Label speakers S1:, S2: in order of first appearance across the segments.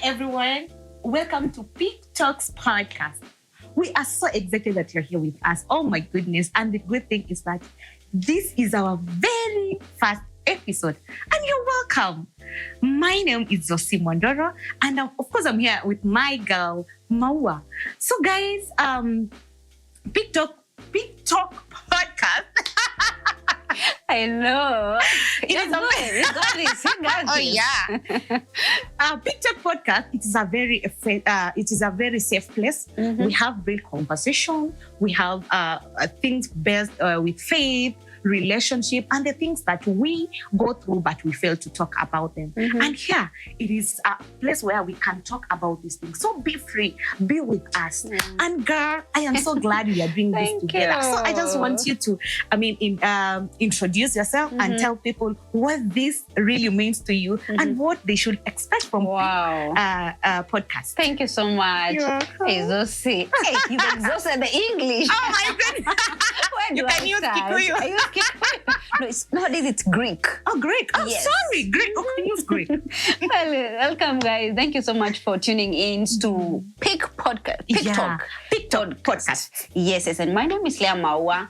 S1: everyone. Welcome to Peak Talks podcast. We are so excited that you're here with us. Oh my goodness. And the good thing is that this is our very first episode and you're welcome. My name is Zocy Mwandoro and of course I'm here with my girl, Maua. So guys, Peak Talk podcast.
S2: I know. We got this.
S1: Oh yeah. Peak Talk podcast. It is a very safe place. We have real conversation. We have things based with faith, relationship, and the things that we go through, but we fail to talk about them. And here, it is a place where we can talk about these things. So be free, be with us. And girl, I am so glad we are doing this together. So I just want you to, introduce yourself and tell people what this really means to you and what they should expect from podcast.
S2: Thank you so much. Hey, Zocy. Hey, you exhausted the English.
S1: Oh my goodness. You can use Kikuyu.
S2: No, nowadays it's Greek.
S1: Oh, Greek. Oh, yes. Sorry. Greek. Oh, can use Greek.
S2: Well, welcome, guys. Thank you so much for tuning in to Peak Talk podcast. Yes. And my name is Leah Maua,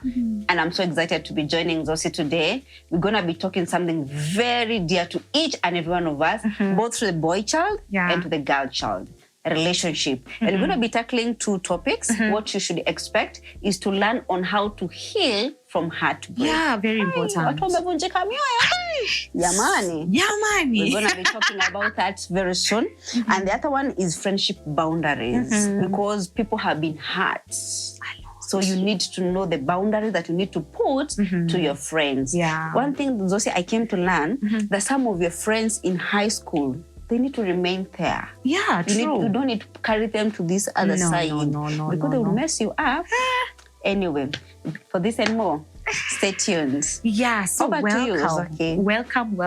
S2: and I'm so excited to be joining Zocy today. We're going to be talking something very dear to each and every one of us, both to the boy child and to the girl child. A relationship. And we're going to be tackling two topics. What you should expect is to learn on how to heal from heartbreak.
S1: Yeah, very important.
S2: Yamani.
S1: We're
S2: going to be talking about that very soon. And the other one is friendship boundaries, because people have been hurt. So you need to know the boundaries that you need to put to your friends. Yeah. One thing, Zocy, I came to learn that some of your friends in high school, they need to remain there.
S1: Yeah, true.
S2: You don't need to carry them to this other side. Because they will mess you up. Anyway, for this and more, stay tuned.
S1: Yeah, so
S2: over to you, okay.
S1: Welcome.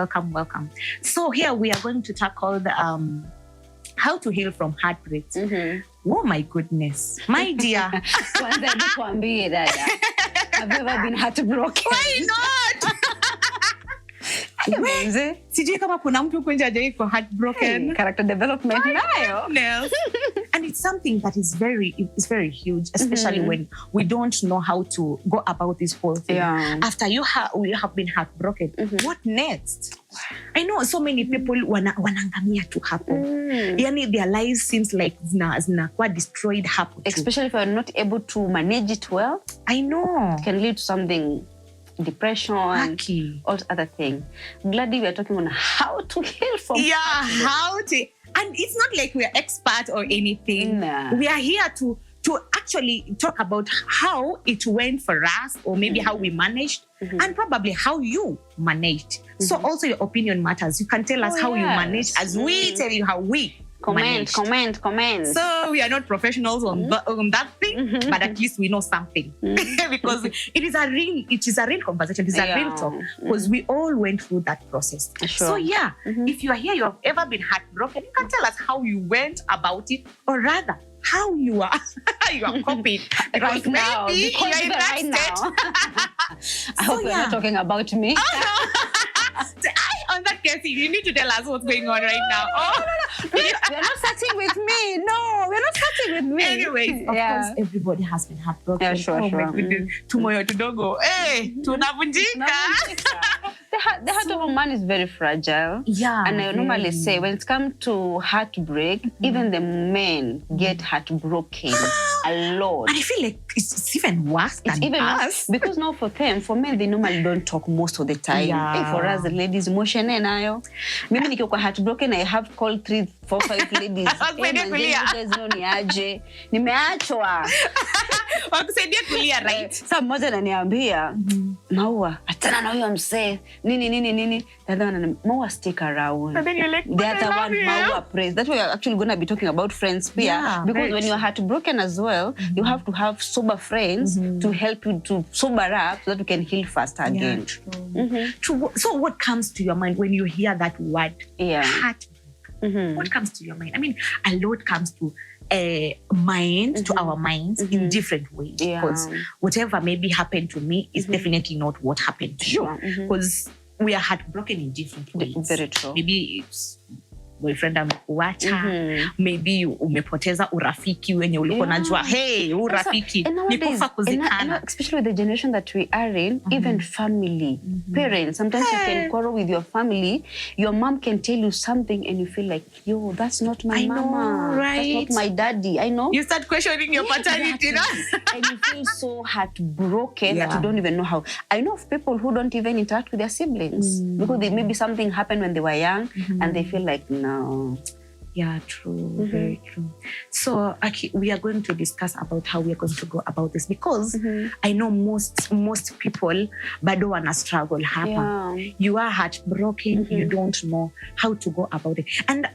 S1: So here we are going to tackle the how to heal from heartbreak. Oh my goodness. My dear.
S2: Have you ever been heartbroken?
S1: Why not? Sijui kama kuna mtu kwenye hajai kwa heartbroken.
S2: Character development nayo.
S1: And it's something that is very huge, especially when we don't know how to go about this whole thing. After you have been heartbroken, what next? I know so many people wanangamia to happen. Yani their lives seems like zinakuwa destroyed happen.
S2: Especially if you're not able to manage it well.
S1: I know.
S2: It can lead to something. Depression, all other things. I'm glad we are talking on how to heal from
S1: how to. And it's not like we are expert or anything.
S2: Nah.
S1: We are here to actually talk about how it went for us, or maybe how we managed, and probably how you managed. So also your opinion matters. You can tell us how you managed as we tell you how we
S2: Comment.
S1: So we are not professionals on that thing, but at least we know something. Because it is a real conversation, it is a real talk. Because we all went through that process.
S2: Sure.
S1: So if you are here, you have ever been heartbroken, you can tell us how you went about it, or rather, how you are coping.
S2: Right now,
S1: maybe you are in that
S2: state. I hope you're not talking about me.
S1: On that case, you need to tell us what's going on right now.
S2: We're not starting with me. No, we're not starting with me.
S1: Anyways, of course, everybody has been heartbroken.
S2: Yeah, sure.
S1: Tumoyo tudogo. Hey, tunavunjika.
S2: The heart of a man is very fragile.
S1: Yeah.
S2: And I normally say, when it comes to heartbreak, even the men get heartbroken a lot.
S1: And I feel like it's even worse than us.
S2: Because now for men, they normally don't talk most of the time.
S1: Yeah.
S2: Hey, for us, the ladies, emotion nayo. Mimi nikiwa heartbroken, I have called 3, 4, 5 ladies. Nimeachwa.
S1: Wakusaidia kulia, right?
S2: Saa mmoja ananiambia, Maua, achana na huyo mzee. Nini. The other one, Maua, stick around.
S1: And then you're like,
S2: the other one, Maua, praise. That's why we're actually going to be talking about friends here.
S1: Yeah,
S2: because when you're heartbroken as well, you have to have sober friends to help you to sober up so that you can heal faster again.
S1: True. So what comes to your mind when you hear that word?
S2: Heartbreak.
S1: What comes to your mind? I mean, a lot comes to mind, to our minds in different ways. Because whatever maybe happened to me is definitely not what happened to you. Because we are heartbroken in different ways.
S2: Very true.
S1: Maybe it's boyfriend amekuacha, maybe umepoteza urafiki wenye ulikuwa unajua hey urafiki ni kufa kuzikana,
S2: especially with the generation that we are in. Even family, parents, sometimes you can quarrel with your family. Your mom can tell you something and you feel like, yo, that's not my mama, right? That's not my daddy. I know.
S1: You start questioning your paternity,
S2: and you feel so heartbroken that you don't even know how. I know of people who don't even interact with their siblings because maybe something happened when they were young and they feel like, no.
S1: Yeah, true. Very true. So, we are going to discuss about how we are going to go about this because I know most people bado wana struggle hapa. You are heartbroken, you don't know how to go about it. And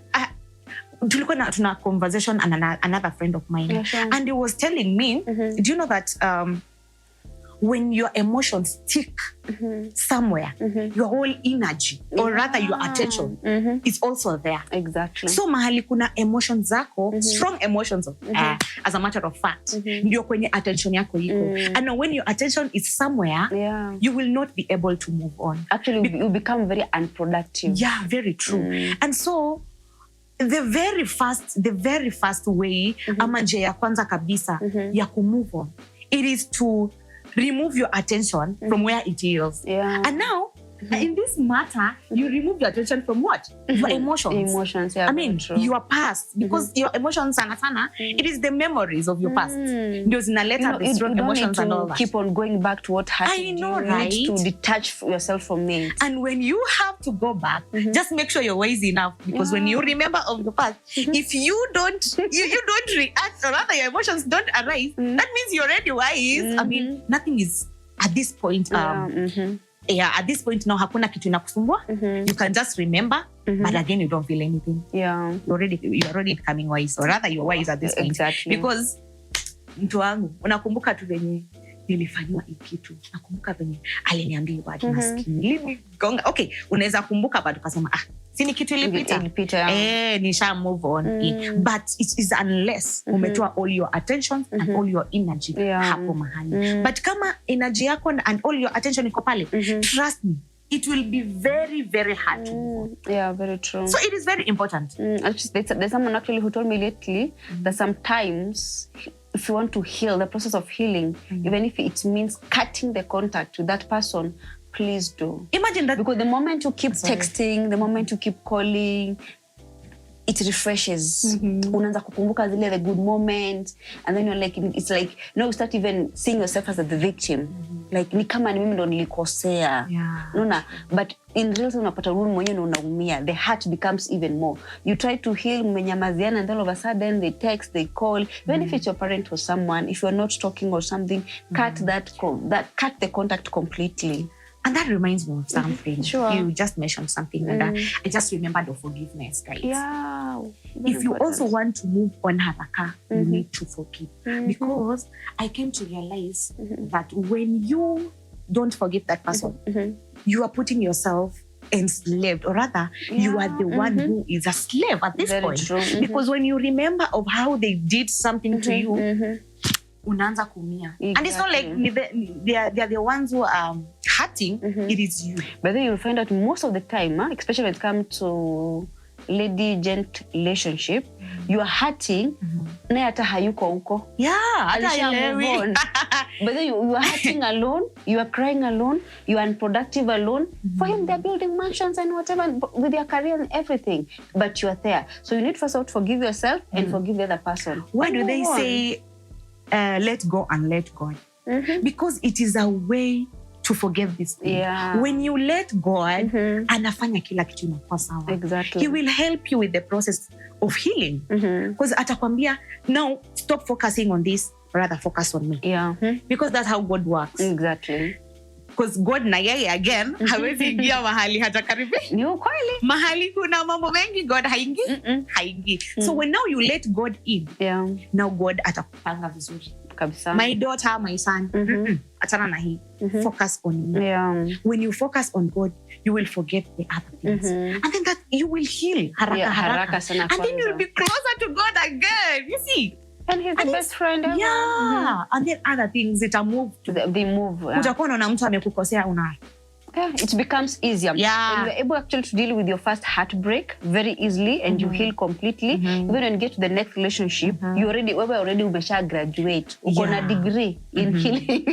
S1: tulikuwa tuna conversation and another friend of mine, and he was telling me, do you know that when your emotions stick somewhere, your whole energy, or rather your attention, is also there.
S2: Exactly.
S1: So mahali kuna emotions zako, strong emotions, as a matter of fact, ndio kwenye attention yako iko. And when your attention is somewhere, you will not be able to move on.
S2: Actually, you become very unproductive.
S1: Yeah, very true. And so, the very first way, ama njia ya kwanza kabisa, ya kumove on, it is to remove your attention from where it is. And now, in this matter, you remove your attention from what? Your emotions.
S2: Emotions, yeah.
S1: I mean, your past. Because your emotions, it is the memories of your past. Those the strong emotions and all that.
S2: Keep on going back to what happened.
S1: I know, right?
S2: You need to detach yourself from it.
S1: And when you have to go back, just make sure you're wise enough. Because when you remember of the past, if you don't you don't react, or rather your emotions don't arise, that means you're already wise. I mean, nothing is at this point at this point now hakuna kitu inakusumbua. You can just remember, but again you don't feel anything. You're already becoming wise, or rather you're wise at this point.
S2: Exactly.
S1: Because mtu wangu unakumbuka tu venye nilifanywa hii kitu, nakumbuka venye aliniambia watu maskini gonga. Okay, unaweza kumbuka bado ukasema si ni kitu ilipita. Nisha move on. But it is unless umetoa all your attention and all your energy hapo mahali. But kama energy yako and all your attention iko pale, trust me, it will be very, very hard to move on.
S2: Yeah, very true.
S1: So it is very important.
S2: There's someone actually who told me lately that sometimes if you want to heal, the process of healing, even if it means cutting the contact with that person, please do.
S1: Imagine that.
S2: Because the moment you keep texting, the moment you keep calling, it refreshes. Unaanza kukumbuka zile the good moments, and then you're like, it's like, you start even seeing yourself as the victim. Like, ni kama ni mimi ndo nilikosea. But in real time unapata wewe mwenyewe unaumia. The heart becomes even more. You try to heal, mmenyamaziana, and all of a sudden they text, they call. Even if it's your parent or someone, if you're not talking or something, cut the contact completely.
S1: And that reminds me of something.
S2: Sure.
S1: You just mentioned something, and I just remembered the forgiveness, guys.
S2: Yeah.
S1: If you also want to move on haraka, you need to forgive. Because I came to realize that when you don't forgive that person, you are putting yourself enslaved, or rather, you are the one who is a slave at this point.
S2: True.
S1: Because when you remember of how they did something to you, unaanza kumia. Exactly. And it's not like they are the ones who are hurting, it is you.
S2: But then you'll find out most of the time, especially when it comes to lady-gent relationship, you are hurting, na hata hayuko huko.
S1: Move on.
S2: But then you are hurting alone, you are crying alone, you are unproductive alone. For him, they're building mansions and whatever, with their career and everything. But you are there. So you need first of all to forgive yourself and forgive the other person.
S1: Why do they say, let go and let God? Because it is a way to forgive this thing. When you let God, anafanya kila kitu inakuwa sawa.
S2: Exactly.
S1: He will help you with the process of healing. Because atakwambia, now stop focusing on this, rather focus on me. Because that's how God works.
S2: Exactly.
S1: Because God na yeye again, hawezi ingia mahali hata karibu.
S2: Ni ukweli.
S1: Mahali kuna mambo mengi, God haingi. So when now you let God in, now God atakupanga vizuri.
S2: Kabisa.
S1: My daughter, my son, achana na hii. Focus on me. When you focus on God, you will forget the other things. And then that you will heal haraka sana. And then you'll be closer to God again. You see?
S2: And he's the best friend ever.
S1: And then other things, they move.
S2: They move.
S1: Utakuwa unaona mtu amekukosea
S2: it becomes easier.
S1: Yeah.
S2: And you're able actually to deal with your first heartbreak very easily and you heal completely. Even when you get to the next relationship, you already umesha graduate. Uko na degree in healing.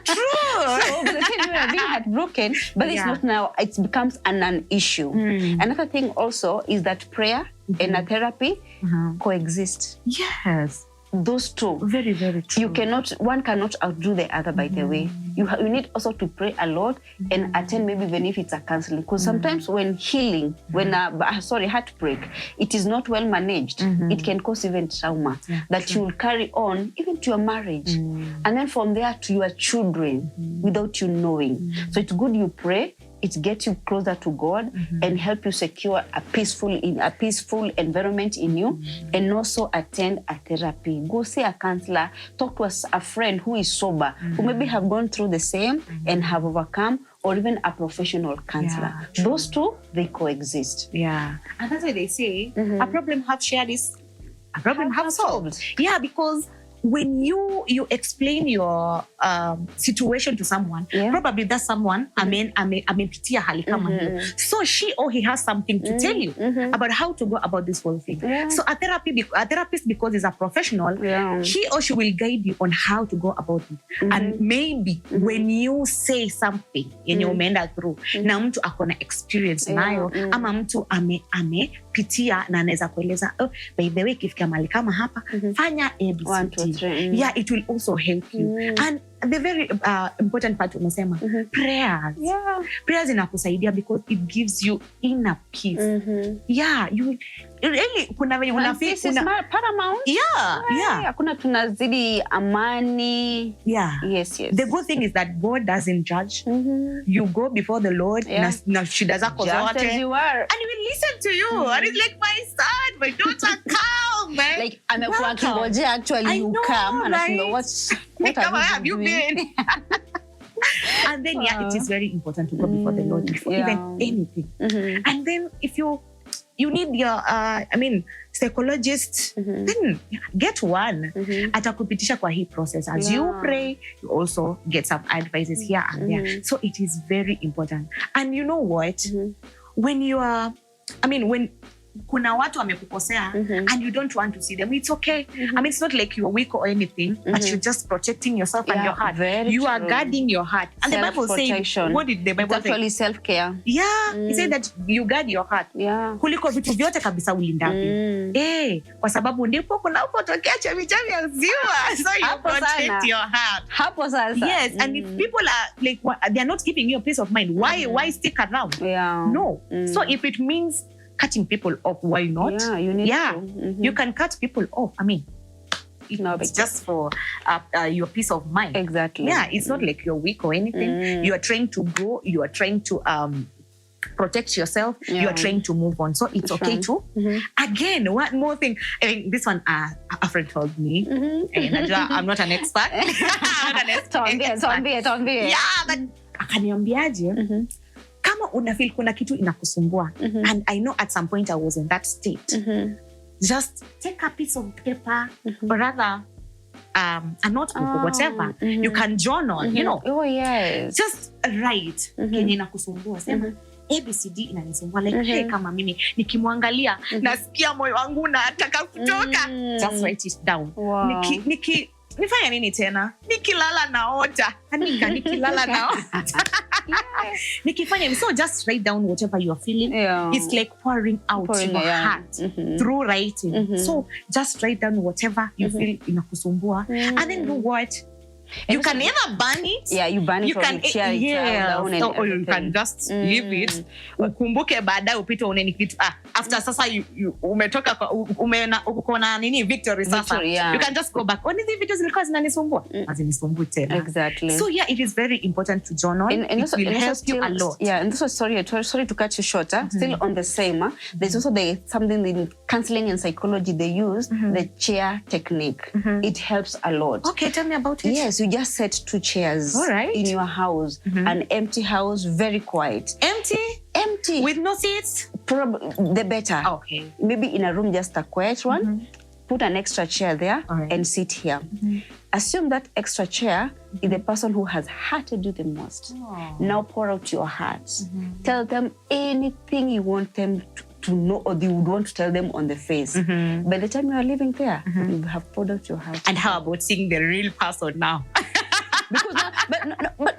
S1: True.
S2: So by the time you are being heartbroken, but it's not now, it becomes an issue. Another thing also is that prayer and a therapy coexist.
S1: Yes.
S2: Those two.
S1: Very, very true.
S2: One cannot outdo the other, by the way. You need also to pray a lot and attend maybe even if it's a counseling. Because sometimes when healing, heartbreak, it is not well managed, it can cause even trauma that you will carry on even to your marriage. And then from there to your children without you knowing. So it's good you pray. It gets you closer to God and help you secure a peaceful environment in you, and also attend a therapy. Go see a counselor, talk to a friend who is sober, who maybe have gone through the same and have overcome, or even a professional counselor. Those two, they coexist.
S1: Yeah. And that's why they say a problem half shared is a problem half solved. Yeah, because when you explain your situation to someone, probably that someone amepitia hali kama hiyo. So she or he has something to tell you about how to go about this whole thing. So a therapist, because he's a professional, he or she will guide you on how to go about it. And maybe when you say something yenye umeenda through na mtu akona experience nayo, ama mtu amepitia na anaweza kueleza, by the way, kifika mahali kama hapa, fanya ABCD. Yeah, it will also help you. And the very important part umesema, prayers. Prayers inakusaidia because it gives you inner peace. Yeah, you really kuna venye unafeel
S2: paramount. Hakuna tunazidi amani. Yes.
S1: The good thing is that God doesn't judge. You go before the Lord na shida zako zote,
S2: as you are,
S1: and He will listen to you. And it's like, my son, my daughter, come, man.
S2: Like amekuwa kingojea actually you come and I know what have you been?
S1: And then it is very important to go before the Lord before even anything. And then if you need your psychologist, then get one. Atakupitisha kwa hii process. As you pray, you also get some advices here and there. So it is very important. And you know what? When you are, when kuna watu wamekukosea and you don't want to see them, it's okay. It's not like you're weak or anything, but you're just protecting yourself and your heart. You are guarding your heart. And the Bible says, what did the Bible say? It's
S2: actually self-care.
S1: It said that you guard your heart. Kuliko vitu vyote kabisa ulindavyo. Kwa sababu ndipo kunapotokea chemichemi ya ziwa. So you protect your heart.
S2: Hapo sasa.
S1: Yes, and if people are like, they are not giving you a peace of mind, why stick around? No. So if it means cutting people off, why not?
S2: You need to.
S1: You can cut people off. It's just for your peace of mind.
S2: Exactly.
S1: Yeah, it's not like you're weak or anything. You are trying to grow. You are trying to protect yourself. You are trying to move on. So it's okay to. Again, one more thing. This one, a friend told me. I'm not an expert. I'm not an expert. Yeah, but akaniambiaje, kama unafeel kuna kitu inakusumbua, and I know at some point I was in that state, just take a piece of paper or rather a notebook or whatever. You can journal, you know. Just write kenye inakusumbua. Sema ABCD inanisumbua, like hey, kama mimi nikimwangalia nasikia moyo wangu unataka kutoka. Just write it down. Nifanya nini tena? Nikilala naota. Nikilala naota. Nikifanya, so just write down whatever you are feeling. It's like pouring out your heart through writing. So just write down whatever you feel inakusumbua, and then do what? You can either burn it.
S2: You burn it,
S1: you can
S2: share it down,
S1: or you can just leave it. Ukumbuke baadaye upite uneni kitu. After sasa umetoka uko na nini victory sasa. You can just go back. Only the videos zilikuwa zinanisumbua. Hazinisumbui tena.
S2: Exactly.
S1: So it is very important to journal. And it will help you a lot.
S2: And this was sorry to cut you short. Still on the same. There's also something in counseling and psychology they use, the chair technique. It helps a lot.
S1: Okay, tell me about it.
S2: Yes, you just set 2 chairs in your house, an empty house, very quiet. Empty. With no seats? Probably the better.
S1: Okay.
S2: Maybe in a room, just a quiet one. Put an extra chair there and sit here. assume that extra chair is the person who has hurted you the most. Now pour out your heart. Tell them anything you want them to know, or you would want to tell them on the face. By the time you are living there, you have poured out your heart.
S1: And how about seeing the real person now?
S2: Because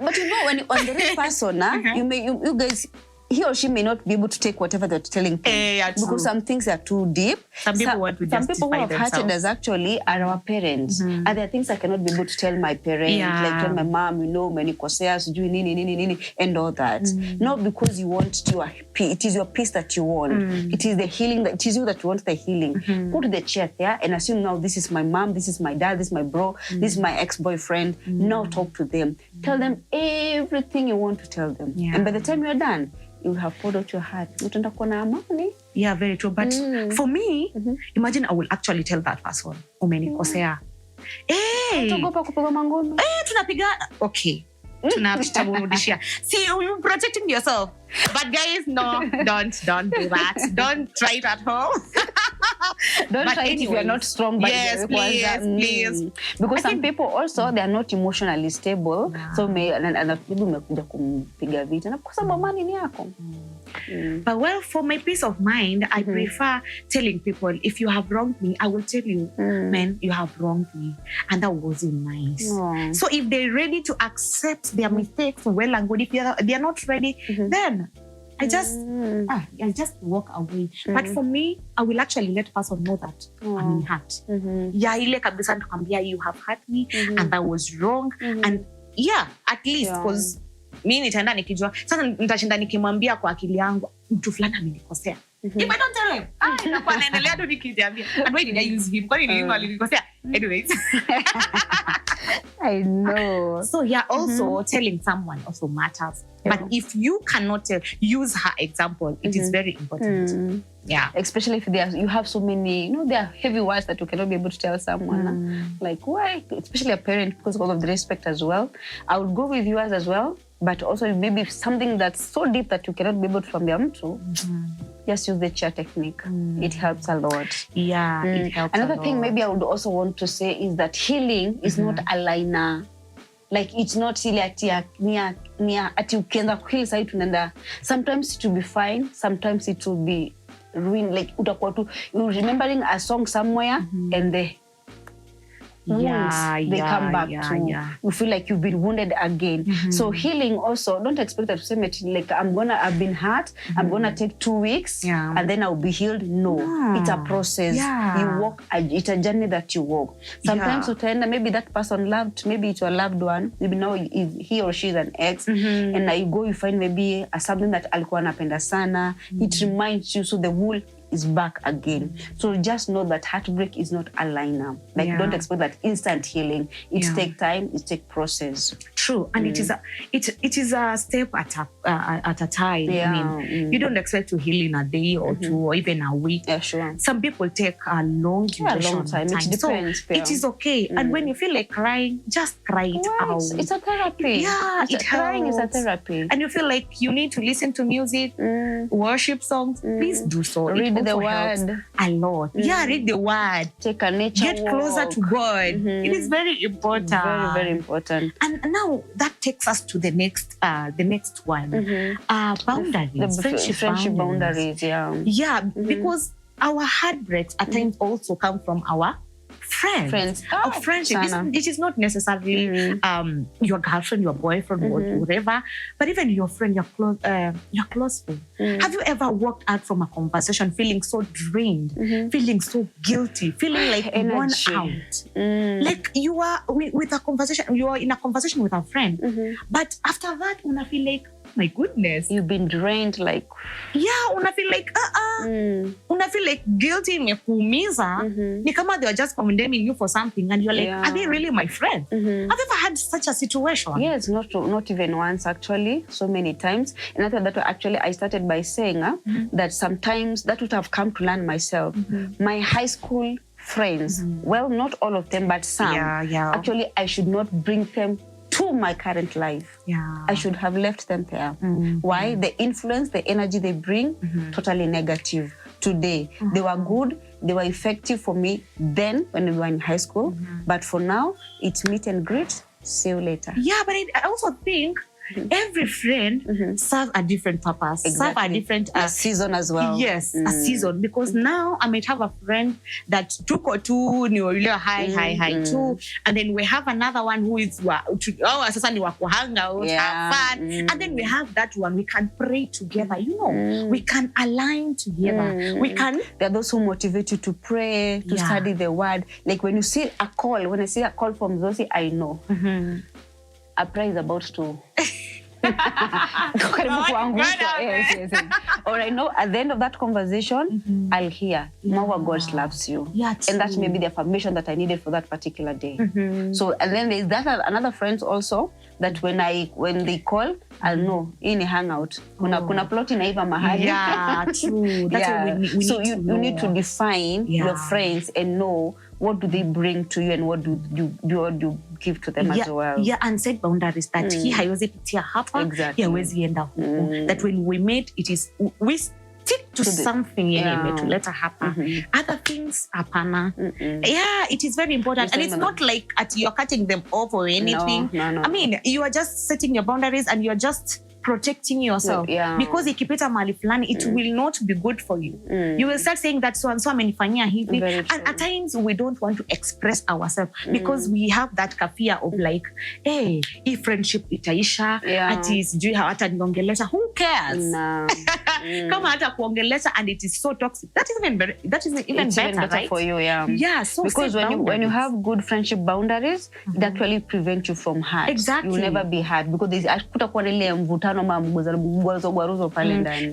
S2: but you know, when you're on the real person, you guys, he or she may not be able to take whatever they're telling them, because some things are too deep.
S1: Some people want to justify
S2: Some people who have hurted us actually are our parents. And there are things I cannot be able to tell my parents, like tell my mom, you know, menikosea, sijui nini, and all that. Not because you want it is your peace that you want. It is the healing, it is you that want the healing. Put the chair there and assume now this is my mom, this is my dad, this is my bro, this is my ex-boyfriend. Now talk to them. Tell them everything you want to tell them. And by the time you're done, you have poured out your heart.
S1: Yeah, very true. But for me, imagine I will actually tell that person, umenikosea. Tunapigana. Okay. Tutamrudishia. See, you're protecting yourself. But guys, no, don't do that. Don't try it at home.
S2: Don't try it if you're not strong. But
S1: yes, please.
S2: Because some people also, they are not emotionally stable. So
S1: but well, for my peace of mind, I prefer telling people, if you have wronged me, I will tell you, man, you have wronged me. And that wasn't nice. So if they're ready to accept their mistakes, well and good. If they're not ready, then I just walk away. But for me, I will actually let person know that I'm in hurt. Ile kabisa nikwambia, you have hurt me and that was wrong. And at least because mimi nitaenda nikijua. Sasa nitashinda nikimwambia kwa akili yangu mtu fulani amenikosea. If I don't tell him, inakuwa naendelea tu nikijiambia. And why did I use him? Kwani nini alinikosea? Anyways.
S2: I know.
S1: So also telling someone also matters. But if you cannot use her example, it is very important. Yeah.
S2: Especially if you have so many, there are heavy words that you cannot be able to tell someone. Like why? Especially a parent, because of the respect as well. I would go with yours as well. But also maybe something that's so deep that you cannot be able to familiar to. Just use the chair technique. It helps a lot.
S1: Yeah, it helps
S2: Another
S1: a lot.
S2: thing maybe I would also want to say is that healing is not a liner. Like it's not really ati ukianza kuheal sahi tunaenda. Sometimes it will be fine, sometimes it will be ruined. Like utakuwa tu remembering a song somewhere and the wounds, they come back to you feel like you've been wounded again. So healing also, don't expect that to say like I've been hurt, I'm gonna take 2 weeks and then I'll be healed. No, it's a process. You walk, it's a journey that you walk. Sometimes maybe that person loved, maybe it's your loved one, maybe now he or she is an ex, and now you go, you find maybe something that alikuwa anapenda sana, it reminds you, so the wool is back again. So just know that heartbreak is not a liner. Like don't expect that instant healing. It takes time. It takes process.
S1: True, and it is a step at a time. I mean, you don't expect to heal in a day or 2 or even a week.
S2: Yeah, sure.
S1: Some people take a long time.
S2: It depends.
S1: So it is okay. And when you feel like crying, just cry it out.
S2: It's a therapy.
S1: Yeah,
S2: crying is a therapy.
S1: And you feel like you need to listen to music, worship songs. Please do so.
S2: Read the word
S1: a lot. Yeah, read the word.
S2: Take a nature
S1: Get closer to God. It is very important.
S2: Very, very important.
S1: And now that takes us to the next one. Boundaries.
S2: Friendship boundaries.
S1: Yeah, because our heartbreaks at times also come from our friends. Friendship. It is not necessarily your girlfriend, your boyfriend, or whatever, but even your friend, your close friend. Have you ever walked out from a conversation feeling so drained, feeling so guilty, feeling like worn out? Like you are with a conversation, you are in a conversation with a friend, but after that, you feel like, my goodness,
S2: you've been drained. Like
S1: you feel like you feel like guilty, imekuumiza. Ni kama they are just condemning you for something, and you're like, are they really my friend? Have you ever had such a situation?
S2: Yes, not even once actually, so many times. And after that, actually, I started by saying that sometimes that would have come to learn myself. My high school friends, well, not all of them, but some. Actually, I should not bring them to my current life. I should have left them there. Why? The influence, the energy they bring, totally negative. today. They were good. They were effective for me then when we were in high school. But for now, it's meet and greet. See you later.
S1: Yeah, but I also think every friend serves a different purpose, serve a different
S2: season as well.
S1: Yes, a season. Because now I might have a friend that took or two, high too, and then we have another one who is hang out, have fun, and then we have that one we can pray together. We can align together. We can.
S2: There are those who motivate you to pray, to study the word. Like when you see a call, when I see a call from Zocy, I know. A prayer is about to yes. Or I know at the end of that conversation, I'll hear, Maua, God loves you. And that may be the affirmation that I needed for that particular day. So, and then there's that another friends also that when they call, I'll know, in a hangout. Kuna plot inaiva mahali.
S1: Yeah, true. That's what we
S2: so
S1: need
S2: you need to define your friends and know what do they bring to you and what do you give to them as well.
S1: Yeah, and set boundaries that he haiwezi pitia hapa, he haiwezi enda huko. That when we meet, it is we stick to something to let her happen. Other things, hapana. Yeah, it is very important. And it's not like you're cutting them off or anything.
S2: No.
S1: I mean, you are just setting your boundaries and you're just protecting yourself. Because ikipita mahali fulani, it will not be good for you. You will start saying that so and so amenifanyia hivi. And at times we don't want to express ourselves because we have that fear of like, hey, if friendship itaisha, ati sijui hata niongelesha, who cares? Kama hata kuongelesha and it is so toxic. That is even better, right?
S2: For you,
S1: Yeah, so
S2: because when you have good friendship boundaries, it actually prevents you from hurt.
S1: Exactly.
S2: You will never be hurt because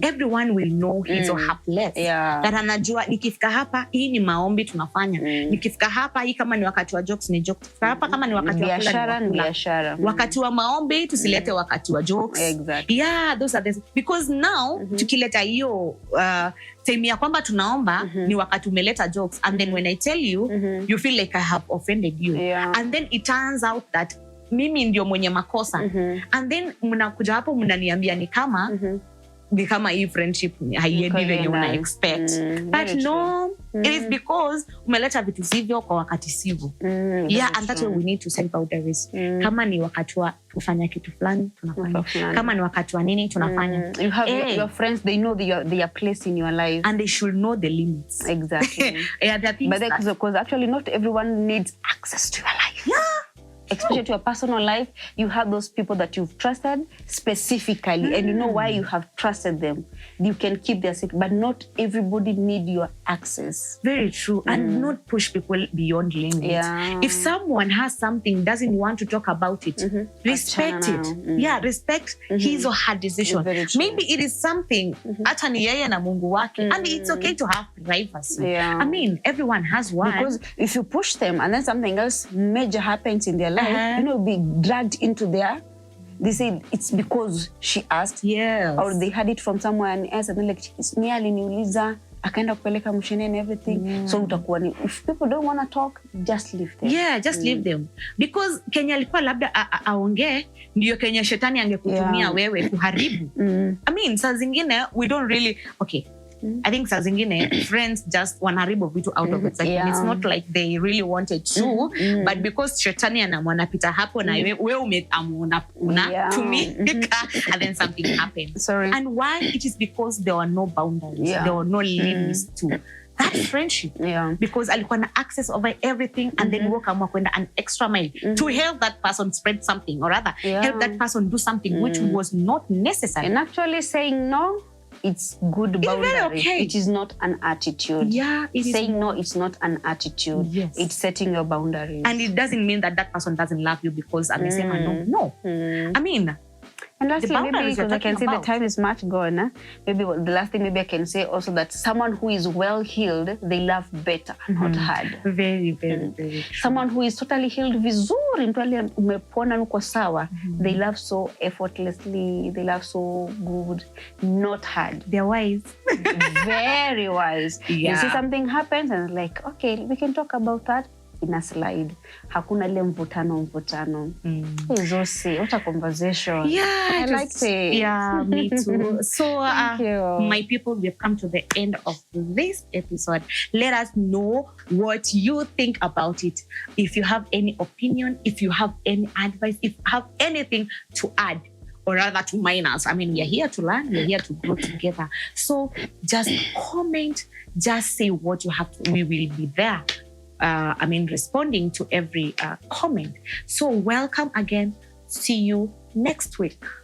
S1: everyone will know his or her place. That anajua nikifika hapa hii ni maombi tunafanya. Nikifika hapa hii kama ni wakati wa jokes ni jokes. Nikifika hapa kama ni wakati wa
S2: biashara.
S1: Wakati wa maombi tusilete wakati wa jokes.
S2: Exactly.
S1: Yeah, those are the because now tukileta hiyo time ya kwamba tunaomba ni wakati umeleta jokes and then when I tell you you feel like I have offended you. And then it turns out that mimi ndio mwenye makosa. And then mnakuja hapo mnaniambia ni kama hii friendship haiendi venye una expect. But no, it is because umeleta vitu sivyo kwa wakati sivyo. And that's why we need to set boundaries. Kama ni wakati wa kufanya kitu fulani tunafanya. Kama ni wakati wa nini tunafanya.
S2: You have your friends, they know their place in your life.
S1: And they should know the limits.
S2: Exactly. Because actually not everyone needs access to your life. Especially to your personal life, you have those people that you've trusted specifically and you know why you have trusted them. You can keep their secret, but not everybody need your access.
S1: Very true. And not push people beyond limits. If someone has something, doesn't want to talk about it, respect it. Respect his or her decision. Maybe it is something hata ni yeye na Mungu wake and it's okay to have privacy. I mean, everyone has one.
S2: Because if you push them and then something else major happens in their life, be dragged into there. They say it's because she asked, or they had it from someone else, and then like it's nearly niuliza, akaenda kupeleka mshene and everything. So utakuwa ni, if people don't want to talk, just leave them.
S1: Just leave them. Because Kenya alikuwa labda aongee ndio Kenya shetani angekutumia wewe kuharibu. I mean, saa zingine we don't really I think saa zingine friends just wanaharibu vitu out of it. It's not like they really wanted to, but because shetani anapita hapo na wewe umeamuna tumika and then something happened. And why? It is because there were no boundaries. There were no limits to that friendship. Because alikuwa na access over everything and then wakaamua kwenda an extra mile to help that person spread something or rather help that person do something which was not necessary.
S2: And actually saying no, it's good boundary.
S1: It's very okay.
S2: It is not an attitude. Saying no, it's not an attitude. It's setting your boundaries.
S1: And it doesn't mean that person doesn't love you because amesema no. I mean,
S2: and lastly, maybe because I can say the time is much gone. Maybe the last thing maybe I can say also that someone who is well healed, they love better, not hard.
S1: Very, very, very true.
S2: Someone who is totally healed, vizuri, mtu umepona nuko sawa, they love so effortlessly, they love so good, not hard.
S1: They're wise.
S2: Very wise. You see something happens and like, okay, we can talk about that. ina slide. Hakuna ile mvutano. Hey, Zocy, what a conversation.
S1: Yeah,
S2: I liked it.
S1: Yeah, me too. So,
S2: Thank you.
S1: my people, we've come to the end of this episode. Let us know what you think about it. If you have any opinion, if you have any advice, if you have anything to add, or rather to minus. I mean, we are here to learn, we're here to grow together. So just comment, just say what you have to. We will be there. Responding to every comment. So welcome again. See you next week.